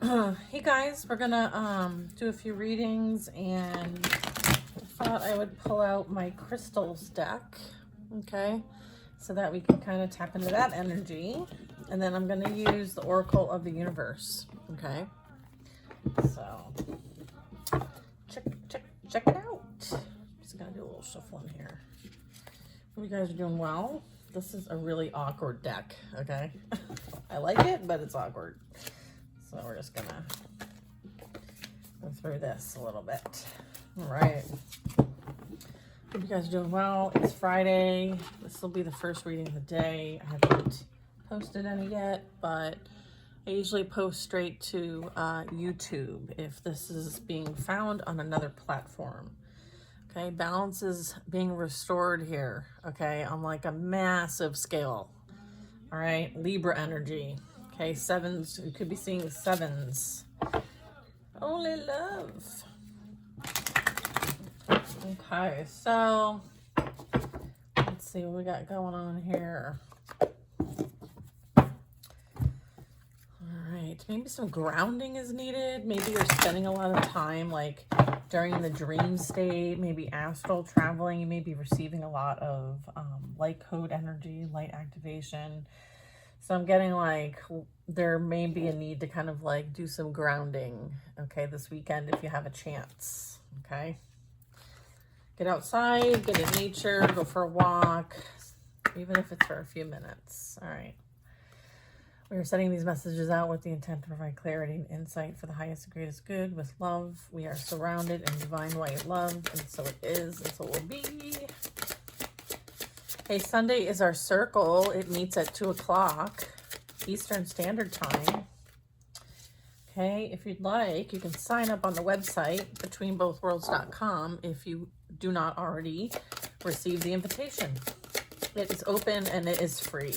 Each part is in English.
Hey guys, we're gonna do a few readings, and I thought I would pull out my crystals deck, okay, so that we can kind of tap into that energy. And then I'm gonna use the Oracle of the Universe, okay? So check it out. Just gonna do a little shuffling here. Hope you guys are doing well. This is a really awkward deck, okay? I like it, but it's awkward. So we're just gonna go through this a little bit. All right. Hope you guys are doing well. It's Friday. This will be the first reading of the day. I haven't posted any yet, but I usually post straight to YouTube if this is being found on another platform. Okay, balance is being restored here, okay, on like a massive scale. All right, Libra energy. Okay, sevens, you could be seeing sevens. Only love. Okay, so let's see what we got going on here. All right, maybe some grounding is needed. Maybe you're spending a lot of time like during the dream state, maybe astral traveling. You may be receiving a lot of light code energy, light activation. So I'm getting like there may be a need to kind of like do some grounding, okay, this weekend if you have a chance, okay? Get outside, get in nature, go for a walk, even if it's for a few minutes, all right? We are sending these messages out with the intent to provide clarity and insight for the highest and greatest good with love. We are surrounded in divine white love, and so it is, and so it will be. Hey, Sunday is our circle. It meets at 2 o'clock Eastern Standard Time. Okay, if you'd like, you can sign up on the website betweenbothworlds.com if you do not already receive the invitation. It is open and it is free.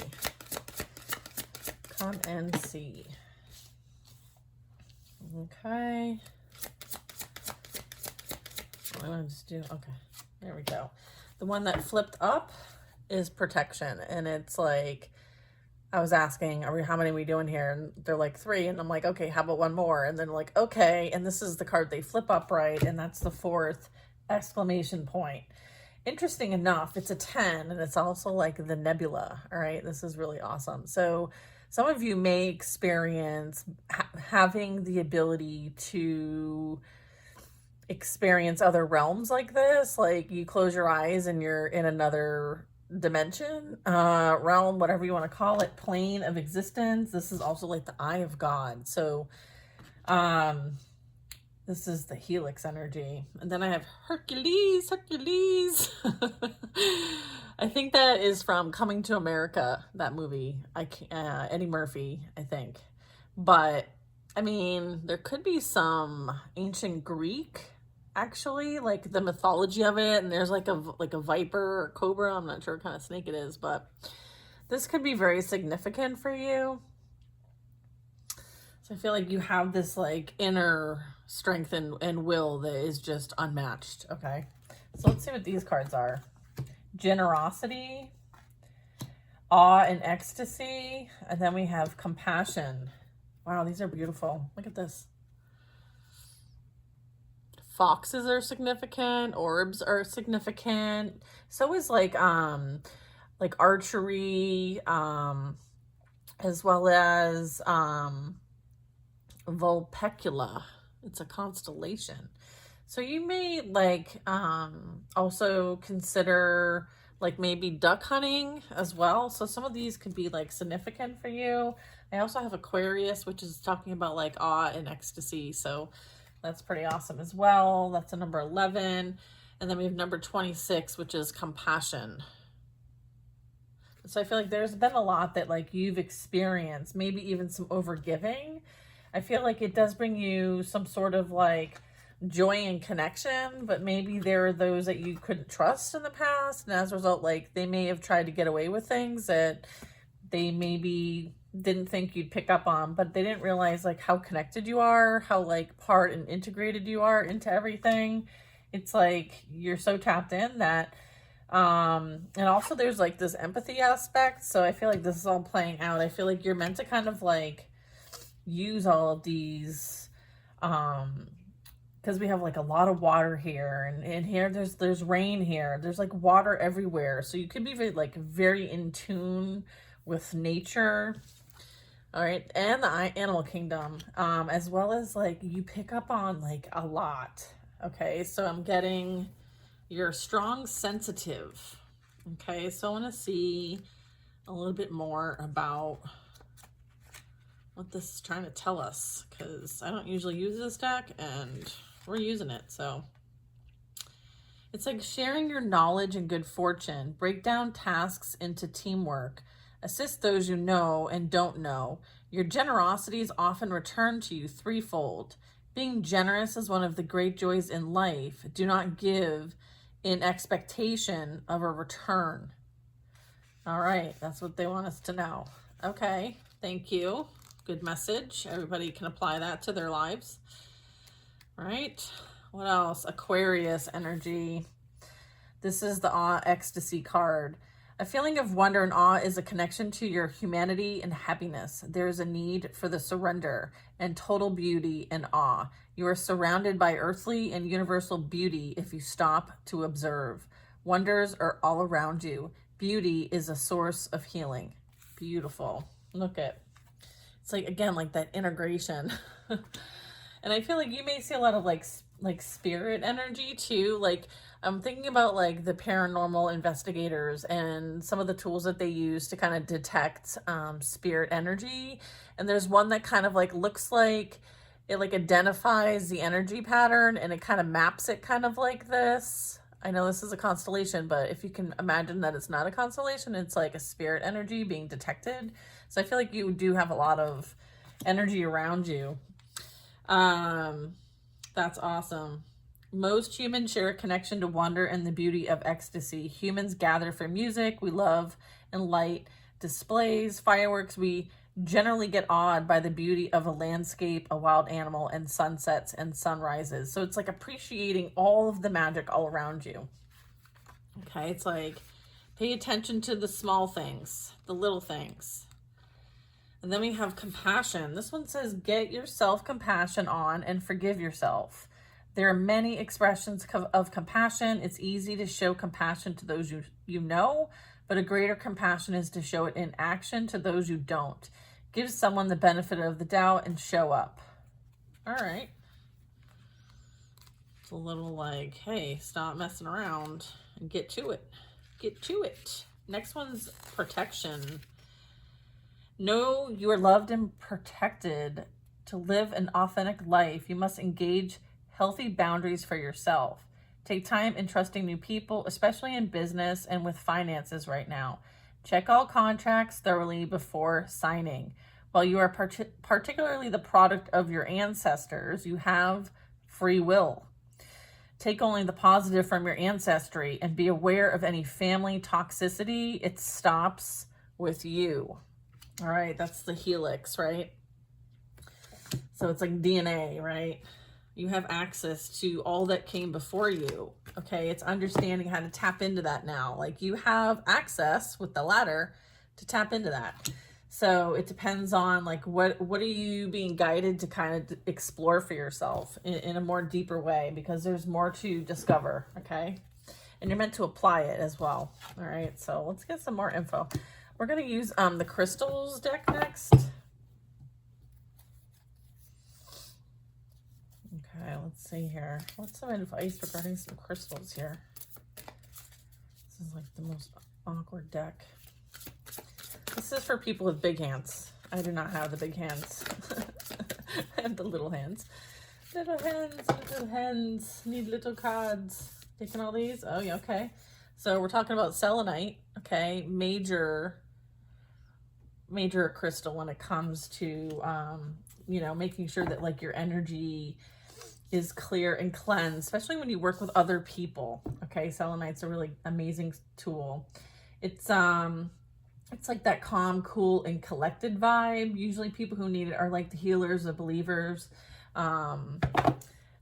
Come and see. Okay. I'm going to just do, okay, there we go. The one that flipped up is protection, and it's like I was asking, how many are we doing here? And they're like 3, and I'm like, okay, how about one more? And then like, okay, and this is the card they flip up right, and that's the 4th exclamation point. Interesting enough, it's a 10, and it's also like the nebula. All right, this is really awesome. So some of you may experience having the ability to experience other realms like this, like you close your eyes and you're in another dimension, realm, whatever you want to call it, plane of existence. This is also like the eye of God. So this is the helix energy. And then I have Hercules. I think that is from Coming to America, that movie. Eddie Murphy, I think. But I mean, there could be some ancient Greek, actually, like the mythology of it, and there's like a viper or cobra. I'm not sure what kind of snake it is, but this could be very significant for you. So I feel like you have this like inner strength and will that is just unmatched. Okay, so let's see what these cards are. Generosity, awe and ecstasy, and then we have compassion. Wow, these are beautiful. Look at this. Foxes are significant, orbs are significant. So is like archery, as well as Vulpecula. It's a constellation. So you may like also consider like maybe duck hunting as well. So some of these could be like significant for you. I also have Aquarius, which is talking about like awe and ecstasy. So that's pretty awesome as well. That's a number 11. And then we have number 26, which is compassion. So I feel like there's been a lot that like you've experienced, maybe even some overgiving. I feel like it does bring you some sort of like joy and connection, but maybe there are those that you couldn't trust in the past. And as a result, like they may have tried to get away with things that they maybe didn't think you'd pick up on, but they didn't realize like how connected you are, how like part and integrated you are into everything. It's like you're so tapped in that and also there's like this empathy aspect. So I feel like this is all playing out. I feel like you're meant to kind of like use all of these, because we have like a lot of water here, and here there's rain here, there's like water everywhere, so you could be very in tune with nature. All right, and the animal kingdom, as well as like you pick up on like a lot. Okay, so I'm getting you're strong sensitive. Okay, so I want to see a little bit more about what this is trying to tell us, because I don't usually use this deck and we're using it. So it's like sharing your knowledge and good fortune, break down tasks into teamwork, assist those you know and don't know. Your generosity is often returned to you threefold. Being generous is one of the great joys in life. Do not give in expectation of a return. All right, that's what they want us to know. Okay, thank you. Good message. Everybody can apply that to their lives. All right, what else? Aquarius energy. This is the awe ecstasy card. A feeling of wonder and awe is a connection to your humanity and happiness. There is a need for the surrender and total beauty and awe. You are surrounded by earthly and universal beauty if you stop to observe. Wonders are all around you. Beauty is a source of healing. Beautiful. Look at, it's like, again, like that integration. And I feel like you may see a lot of like spirit energy too. Like I'm thinking about like the paranormal investigators and some of the tools that they use to kind of detect spirit energy. And there's one that kind of like looks like it like identifies the energy pattern and it kind of maps it kind of like this. I know this is a constellation, but if you can imagine that it's not a constellation, it's like a spirit energy being detected. So I feel like you do have a lot of energy around you. That's awesome. Most humans share a connection to wonder and the beauty of ecstasy. Humans gather for music. We love and light displays, fireworks. We generally get awed by the beauty of a landscape, a wild animal, and sunsets and sunrises. So it's like appreciating all of the magic all around you. Okay, it's like pay attention to the small things, the little things. And then we have compassion. This one says, get your self-compassion on and forgive yourself. There are many expressions of compassion. It's easy to show compassion to those you know, but a greater compassion is to show it in action to those you don't. Give someone the benefit of the doubt and show up. All right. It's a little like, hey, stop messing around and get to it. Get to it. Next one's protection. Know you are loved and protected. To live an authentic life, you must engage healthy boundaries for yourself. Take time in trusting new people, especially in business and with finances right now. Check all contracts thoroughly before signing. While you are particularly the product of your ancestors, you have free will. Take only the positive from your ancestry and be aware of any family toxicity. It stops with you. All right, that's the helix, right? So it's like DNA, right? You have access to all that came before you. Okay, it's understanding how to tap into that now. Like you have access with the ladder to tap into that. So it depends on like what are you being guided to kind of explore for yourself in a more deeper way, because there's more to discover, okay? And you're meant to apply it as well. All right, so let's get some more info. We're going to use the crystals deck next. Okay, let's see here. What's some advice regarding some crystals here? This is like the most awkward deck. This is for people with big hands. I do not have the big hands. I have the little hands. Little hands need little cards. Taking all these? Oh, yeah, okay. So we're talking about selenite, okay? Major crystal when it comes to, making sure that like your energy is clear and cleansed, especially when you work with other people. Okay, selenite's a really amazing tool. It's like that calm, cool, and collected vibe. Usually people who need it are like the healers, the believers,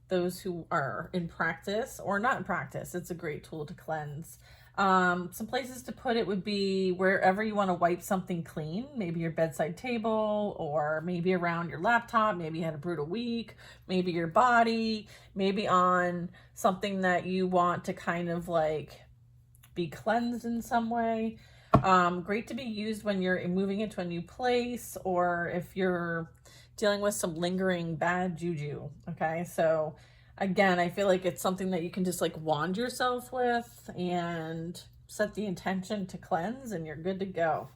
those who are in practice or not in practice. It's a great tool to cleanse. Some places to put it would be wherever you want to wipe something clean, maybe your bedside table, or maybe around your laptop, maybe you had a brutal week, maybe your body, maybe on something that you want to kind of like be cleansed in some way. Great to be used when you're moving into a new place, or if you're dealing with some lingering bad juju. Okay, so again, I feel like it's something that you can just like wand yourself with and set the intention to cleanse, and you're good to go.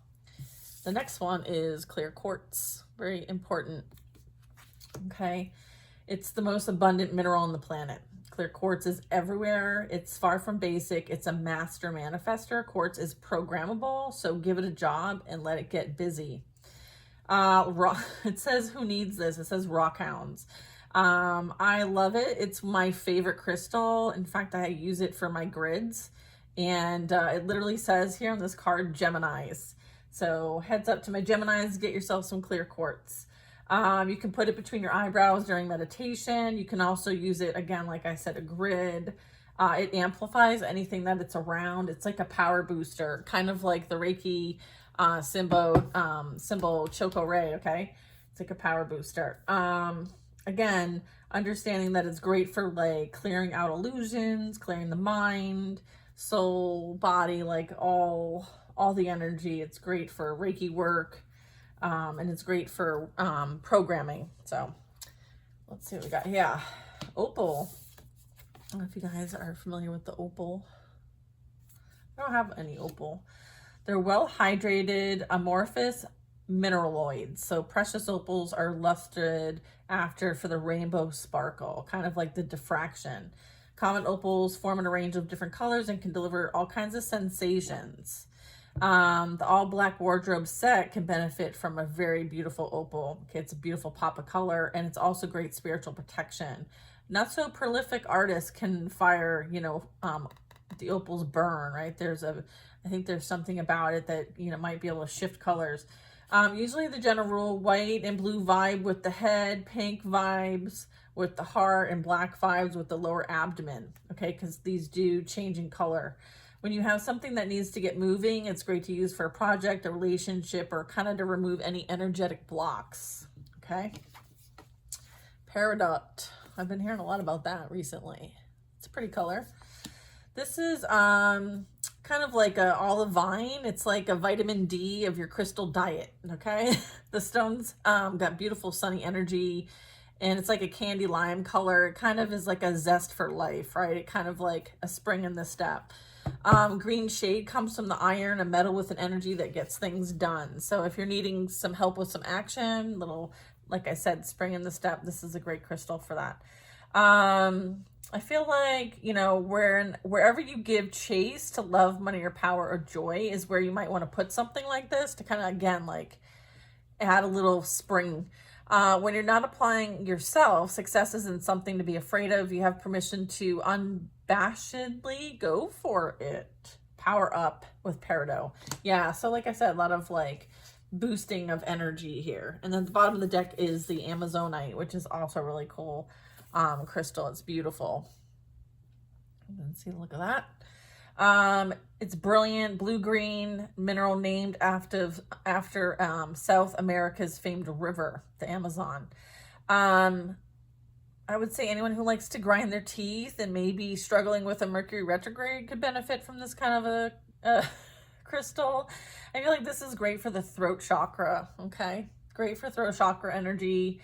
The next one is clear quartz. Very important. Okay, it's the most abundant mineral on the planet. Clear quartz is everywhere. It's far from basic. It's a master manifester. Quartz is programmable, so give it a job and let it get busy. It says who needs this? It says rock hounds. I love it. It's my favorite crystal. In fact, I use it for my grids, and it literally says here on this card, Geminis. So heads up to my Geminis, get yourself some clear quartz. You can put it between your eyebrows during meditation. You can also use it, again, like I said, a grid. It amplifies anything that it's around. It's like a power booster, kind of like the Reiki symbol Choco Ray, okay? It's like a power booster. Again, understanding that it's great for like clearing out illusions, clearing the mind, soul, body, like all the energy. It's great for Reiki work. And it's great for programming. So let's see what we got. Yeah, opal. I don't know if you guys are familiar with the opal. I don't have any opal. They're well hydrated, amorphous mineraloids. So precious opals are lustered after for the rainbow sparkle, kind of like the diffraction. Common opals form in a range of different colors and can deliver all kinds of sensations. The all black wardrobe set can benefit from a very beautiful opal. Okay, it's a beautiful pop of color, and it's also great spiritual protection. Not so prolific artists can fire, the opals burn, right? I think there's something about it that, might be able to shift colors. Usually the general rule, white and blue vibe with the head, pink vibes with the heart, and black vibes with the lower abdomen, okay? Because these do change in color. When you have something that needs to get moving, it's great to use for a project, a relationship, or kind of to remove any energetic blocks, okay? Peridot. I've been hearing a lot about that recently. It's a pretty color. This is kind of like a olive vine. It's like a vitamin D of your crystal diet, okay? The stone's got beautiful sunny energy, and it's like a candy lime color. It kind of is like a zest for life, right? It kind of like a spring in the step. Green shade comes from the iron, a metal with an energy that gets things done. So if you're needing some help with some action, little, like I said, spring in the step, this is a great crystal for that. I feel like, wherever you give chase to love, money, or power or joy is where you might want to put something like this to kind of, again, like add a little spring. When you're not applying yourself, success isn't something to be afraid of. You have permission to unabashedly go for it. Power up with Peridot. Yeah, so like I said, a lot of like boosting of energy here. And then the bottom of the deck is the Amazonite, which is also really cool crystal. It's beautiful. Let's see, look at that. It's brilliant blue-green mineral named after South America's famed river, the Amazon. I would say anyone who likes to grind their teeth and maybe struggling with a Mercury retrograde could benefit from this kind of a crystal. I feel like this is great for the throat chakra, okay? Great for throat chakra energy.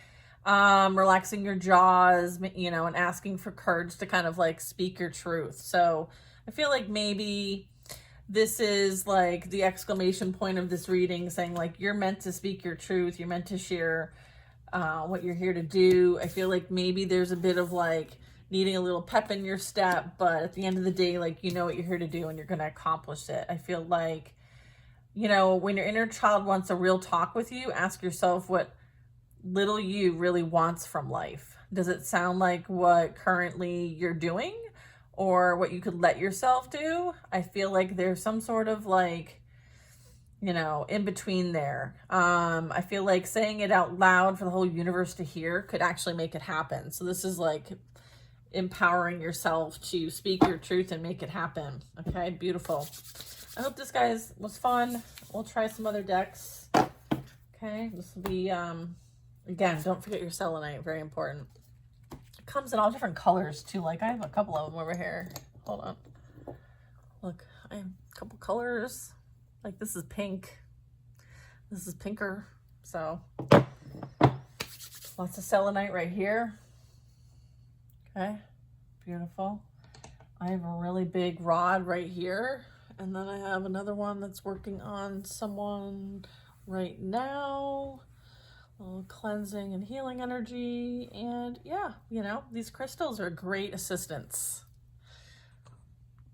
Relaxing your jaws, and asking for courage to kind of like speak your truth. So I feel like maybe this is like the exclamation point of this reading, saying like you're meant to speak your truth. You're meant to share what you're here to do. I feel like maybe there's a bit of like needing a little pep in your step, but at the end of the day, like, what you're here to do and you're going to accomplish it. I feel like, when your inner child wants a real talk with you, ask yourself what little you really wants from life. Does it sound like what currently you're doing or what you could let yourself do? I feel like there's some sort of like, in between there. I feel like saying it out loud for the whole universe to hear could actually make it happen. So this is like, empowering yourself to speak your truth and make it happen. Okay, beautiful. I hope this, guys, was fun. We'll try some other decks. Okay, this will be, again, don't forget your selenite, very important. It comes in all different colors, too. Like, I have a couple of them over here. Hold on. Look, I have a couple colors. Like, this is pink. This is pinker. So, lots of selenite right here. Okay, beautiful. I have a really big rod right here. And then I have another one that's working on someone right now. A little cleansing and healing energy. And yeah, you know, these crystals are great assistants.